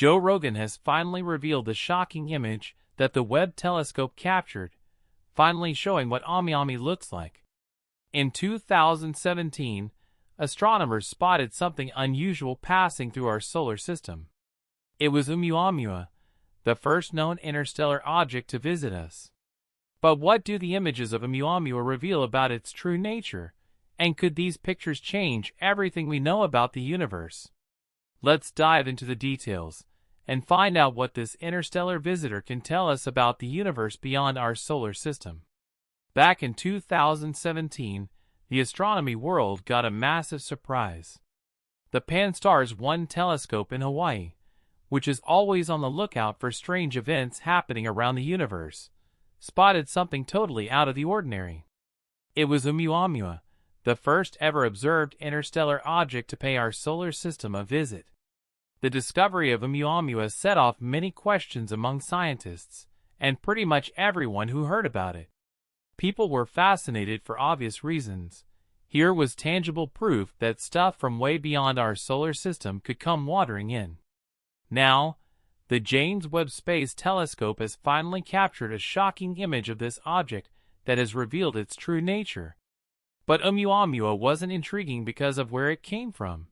Joe Rogan has finally revealed the shocking image that the Webb telescope captured, finally showing what Oumuamua looks like. In 2017, astronomers spotted something unusual passing through our solar system. It was Oumuamua, the first known interstellar object to visit us. But what do the images of Oumuamua reveal about its true nature, and could these pictures change everything we know about the universe? Let's dive into the details and find out what this interstellar visitor can tell us about the universe beyond our solar system. Back in 2017, the astronomy world got a massive surprise. The Pan-STARRS 1 telescope in Hawaii, which is always on the lookout for strange events happening around the universe, spotted something totally out of the ordinary. It was Oumuamua, the first ever observed interstellar object to pay our solar system a visit. The discovery of Oumuamua set off many questions among scientists, and pretty much everyone who heard about it. People were fascinated for obvious reasons. Here was tangible proof that stuff from way beyond our solar system could come wandering in. Now, the James Webb Space Telescope has finally captured a shocking image of this object that has revealed its true nature. But Oumuamua wasn't intriguing because of where it came from.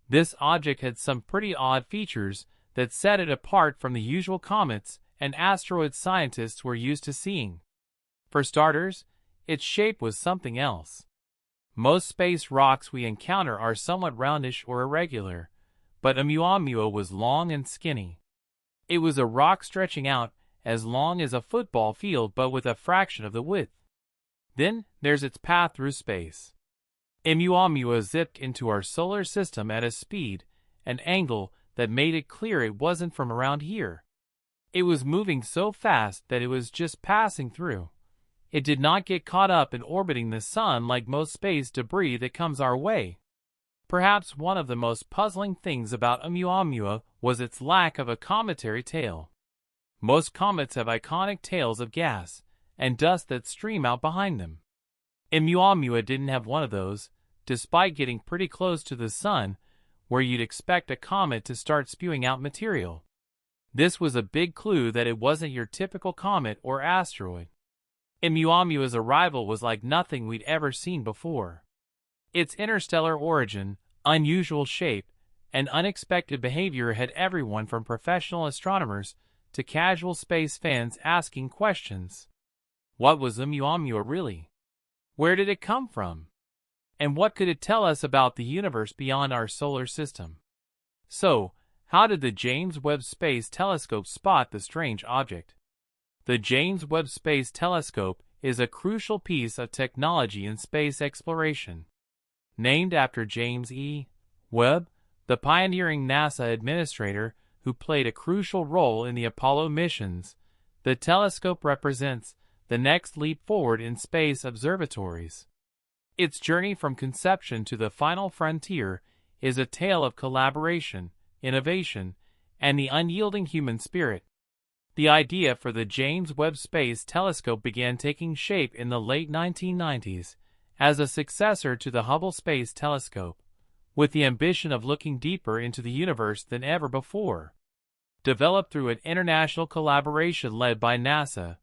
This object had some pretty odd features that set it apart from the usual comets and asteroids scientists were used to seeing. For starters, its shape was something else. Most space rocks we encounter are somewhat roundish or irregular, but Oumuamua was long and skinny. It was a rock stretching out as long as a football field but with a fraction of the width. Then there's its path through space. Oumuamua zipped into our solar system at a speed and angle that made it clear it wasn't from around here. It was moving so fast that it was just passing through. It did not get caught up in orbiting the sun like most space debris that comes our way. Perhaps one of the most puzzling things about Oumuamua was its lack of a cometary tail. Most comets have iconic tails of gas and dust that stream out behind them. Oumuamua didn't have one of those, despite getting pretty close to the sun, where you'd expect a comet to start spewing out material. This was a big clue that it wasn't your typical comet or asteroid. Oumuamua's arrival was like nothing we'd ever seen before. Its interstellar origin, unusual shape, and unexpected behavior had everyone from professional astronomers to casual space fans asking questions. What was Oumuamua really? Where did it come from? And what could it tell us about the universe beyond our solar system? So, how did the James Webb Space Telescope spot the strange object? The James Webb Space Telescope is a crucial piece of technology in space exploration. Named after James E. Webb, the pioneering NASA administrator who played a crucial role in the Apollo missions, the telescope represents the next leap forward in space observatories. Its journey from conception to the final frontier is a tale of collaboration, innovation, and the unyielding human spirit. The idea for the James Webb Space Telescope began taking shape in the late 1990s as a successor to the Hubble Space Telescope, with the ambition of looking deeper into the universe than ever before. Developed through an international collaboration led by NASA,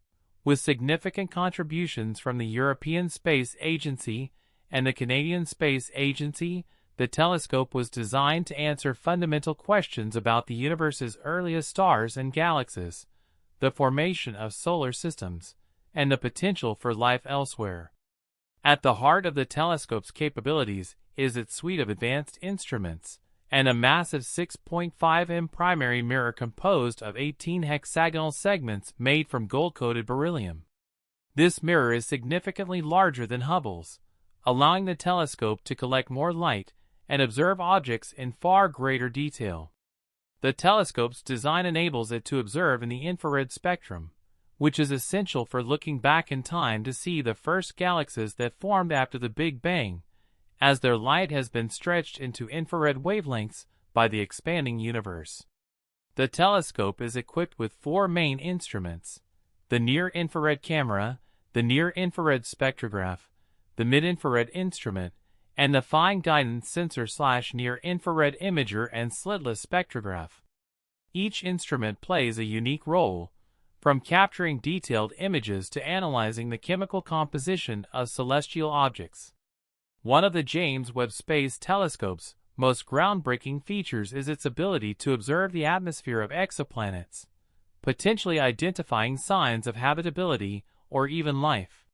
with significant contributions from the European Space Agency and the Canadian Space Agency, the telescope was designed to answer fundamental questions about the universe's earliest stars and galaxies, the formation of solar systems, and the potential for life elsewhere. At the heart of the telescope's capabilities is its suite of advanced instruments, and a massive 6.5 primary mirror composed of 18 hexagonal segments made from gold-coated beryllium. This mirror is significantly larger than Hubble's, allowing the telescope to collect more light and observe objects in far greater detail. The telescope's design enables it to observe in the infrared spectrum, which is essential for looking back in time to see the first galaxies that formed after the Big Bang, as their light has been stretched into infrared wavelengths by the expanding universe. The telescope is equipped with 4 main instruments: the near-infrared camera, the near-infrared spectrograph, the mid-infrared instrument, and the fine guidance sensor/near-infrared imager and slitless spectrograph. Each instrument plays a unique role, from capturing detailed images to analyzing the chemical composition of celestial objects. One of the James Webb Space Telescope's most groundbreaking features is its ability to observe the atmosphere of exoplanets, potentially identifying signs of habitability or even life.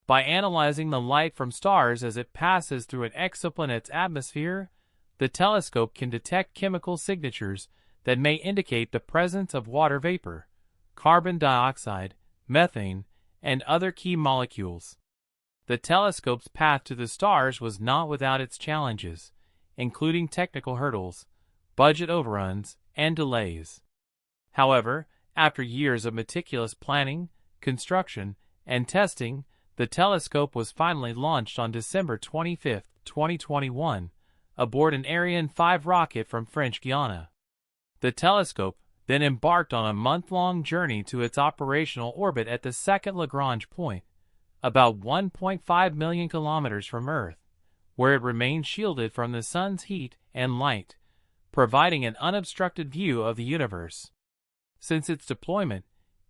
By analyzing the light from stars as it passes through an exoplanet's atmosphere, the telescope can detect chemical signatures that may indicate the presence of water vapor, carbon dioxide, methane, and other key molecules. The telescope's path to the stars was not without its challenges, including technical hurdles, budget overruns, and delays. However, after years of meticulous planning, construction, and testing, the telescope was finally launched on December 25, 2021, aboard an Ariane 5 rocket from French Guiana. The telescope then embarked on a month-long journey to its operational orbit at the second Lagrange point, about 1.5 million kilometers from Earth, where it remained shielded from the sun's heat and light, providing an unobstructed view of the universe. Since its deployment,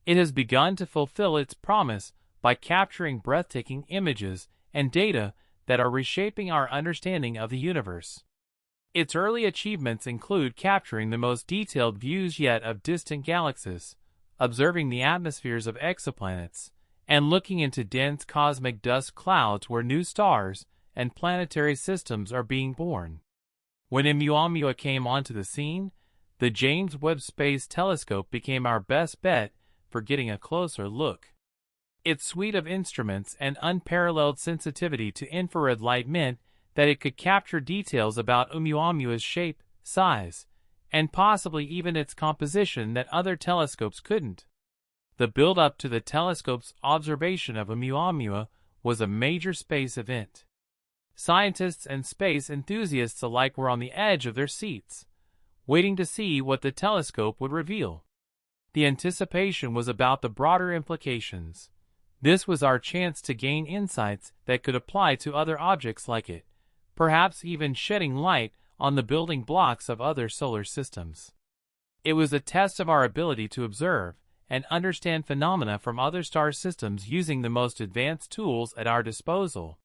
it has begun to fulfill its promise by capturing breathtaking images and data that are reshaping our understanding of the universe. Its early achievements include capturing the most detailed views yet of distant galaxies, observing the atmospheres of exoplanets, and looking into dense cosmic dust clouds where new stars and planetary systems are being born. When Oumuamua came onto the scene, the James Webb Space Telescope became our best bet for getting a closer look. Its suite of instruments and unparalleled sensitivity to infrared light meant that it could capture details about Oumuamua's shape, size, and possibly even its composition that other telescopes couldn't. The build-up to the telescope's observation of Oumuamua was a major space event. Scientists and space enthusiasts alike were on the edge of their seats, waiting to see what the telescope would reveal. The anticipation was about the broader implications. This was our chance to gain insights that could apply to other objects like it, perhaps even shedding light on the building blocks of other solar systems. It was a test of our ability to observe and understand phenomena from other star systems using the most advanced tools at our disposal.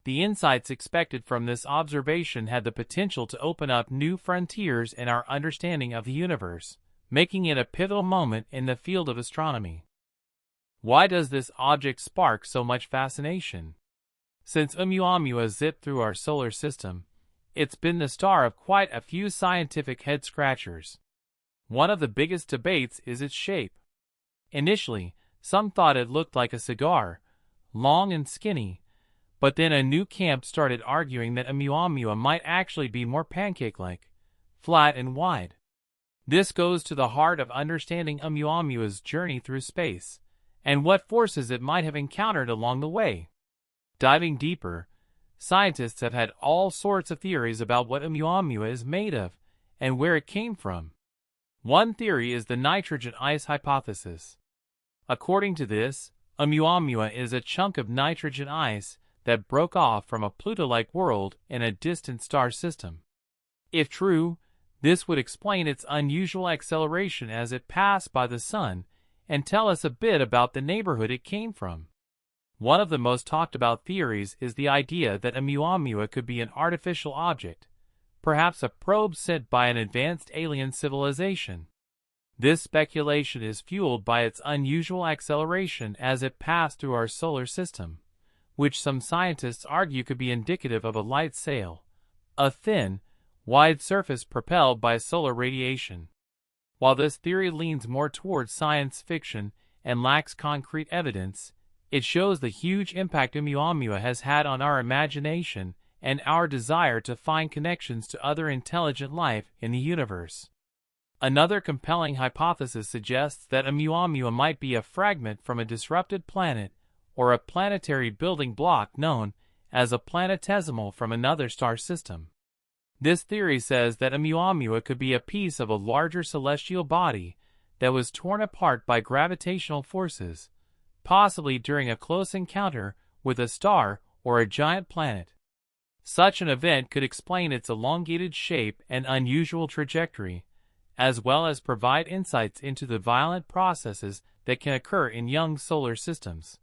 The insights expected from this observation had the potential to open up new frontiers in our understanding of the universe, making it a pivotal moment in the field of astronomy. Why does this object spark so much fascination? Since Oumuamua zipped through our solar system, it's been the star of quite a few scientific head-scratchers. One of the biggest debates is its shape. Initially, some thought it looked like a cigar, long and skinny, but then a new camp started arguing that Oumuamua might actually be more pancake-like, flat and wide. This goes to the heart of understanding Oumuamua's journey through space, and what forces it might have encountered along the way. Diving deeper, scientists have had all sorts of theories about what Oumuamua is made of and where it came from. One theory is the nitrogen ice hypothesis. According to this, Oumuamua is a chunk of nitrogen ice that broke off from a Pluto-like world in a distant star system. If true, this would explain its unusual acceleration as it passed by the Sun and tell us a bit about the neighborhood it came from. One of the most talked about theories is the idea that Oumuamua could be an artificial object, perhaps a probe sent by an advanced alien civilization. This speculation is fueled by its unusual acceleration as it passed through our solar system, which some scientists argue could be indicative of a light sail, a thin, wide surface propelled by solar radiation. While this theory leans more towards science fiction and lacks concrete evidence, it shows the huge impact Oumuamua has had on our imagination and our desire to find connections to other intelligent life in the universe. Another compelling hypothesis suggests that Oumuamua might be a fragment from a disrupted planet or a planetary building block known as a planetesimal from another star system. This theory says that Oumuamua could be a piece of a larger celestial body that was torn apart by gravitational forces, possibly during a close encounter with a star or a giant planet. Such an event could explain its elongated shape and unusual trajectory, as well as provide insights into the violent processes that can occur in young solar systems.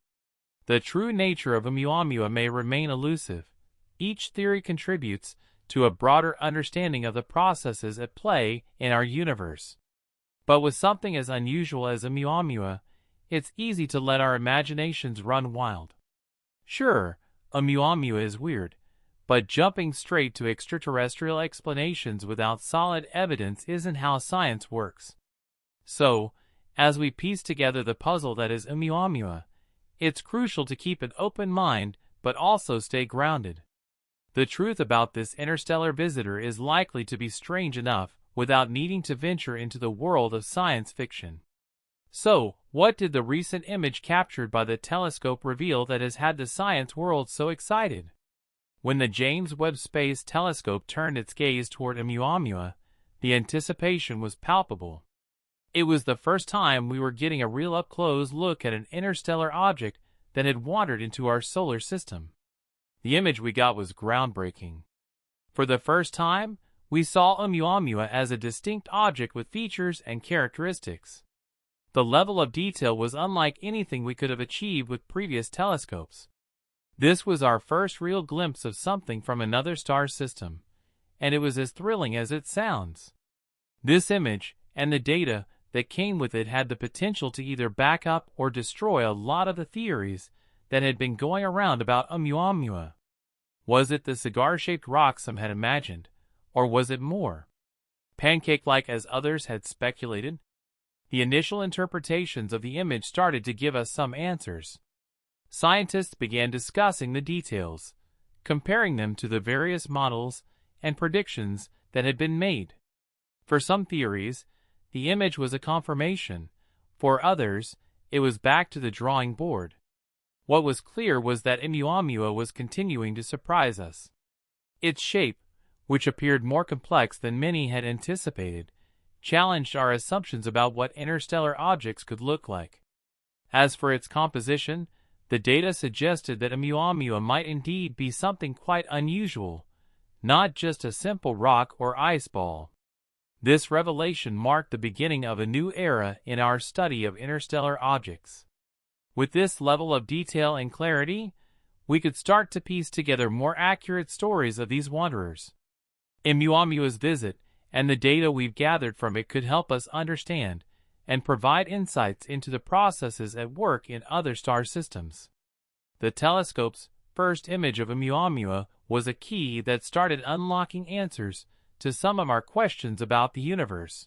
The true nature of Oumuamua may remain elusive. Each theory contributes to a broader understanding of the processes at play in our universe. But with something as unusual as Oumuamua, it's easy to let our imaginations run wild. Sure, Oumuamua is weird, but jumping straight to extraterrestrial explanations without solid evidence isn't how science works. So, as we piece together the puzzle that is Oumuamua, it's crucial to keep an open mind but also stay grounded. The truth about this interstellar visitor is likely to be strange enough without needing to venture into the world of science fiction. So, what did the recent image captured by the telescope reveal that has had the science world so excited? When the James Webb Space Telescope turned its gaze toward Oumuamua, the anticipation was palpable. It was the first time we were getting a real up-close look at an interstellar object that had wandered into our solar system. The image we got was groundbreaking. For the first time, we saw Oumuamua as a distinct object with features and characteristics. The level of detail was unlike anything we could have achieved with previous telescopes. This was our first real glimpse of something from another star system, and it was as thrilling as it sounds. This image, and the data that came with it, had the potential to either back up or destroy a lot of the theories that had been going around about Oumuamua. Was it the cigar-shaped rock some had imagined, or was it more pancake-like as others had speculated? The initial interpretations of the image started to give us some answers. Scientists began discussing the details, comparing them to the various models and predictions that had been made. For some theories, the image was a confirmation. For others, it was back to the drawing board. What was clear was that Oumuamua was continuing to surprise us. Its shape, which appeared more complex than many had anticipated, challenged our assumptions about what interstellar objects could look like. As for its composition, the data suggested that Oumuamua might indeed be something quite unusual, not just a simple rock or ice ball. This revelation marked the beginning of a new era in our study of interstellar objects. With this level of detail and clarity, we could start to piece together more accurate stories of these wanderers. Oumuamua's visit and the data we've gathered from it could help us understand and provide insights into the processes at work in other star systems. The telescope's first image of Oumuamua was a key that started unlocking answers to some of our questions about the universe.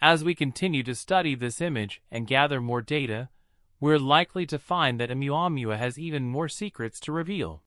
As we continue to study this image and gather more data, we're likely to find that Oumuamua has even more secrets to reveal.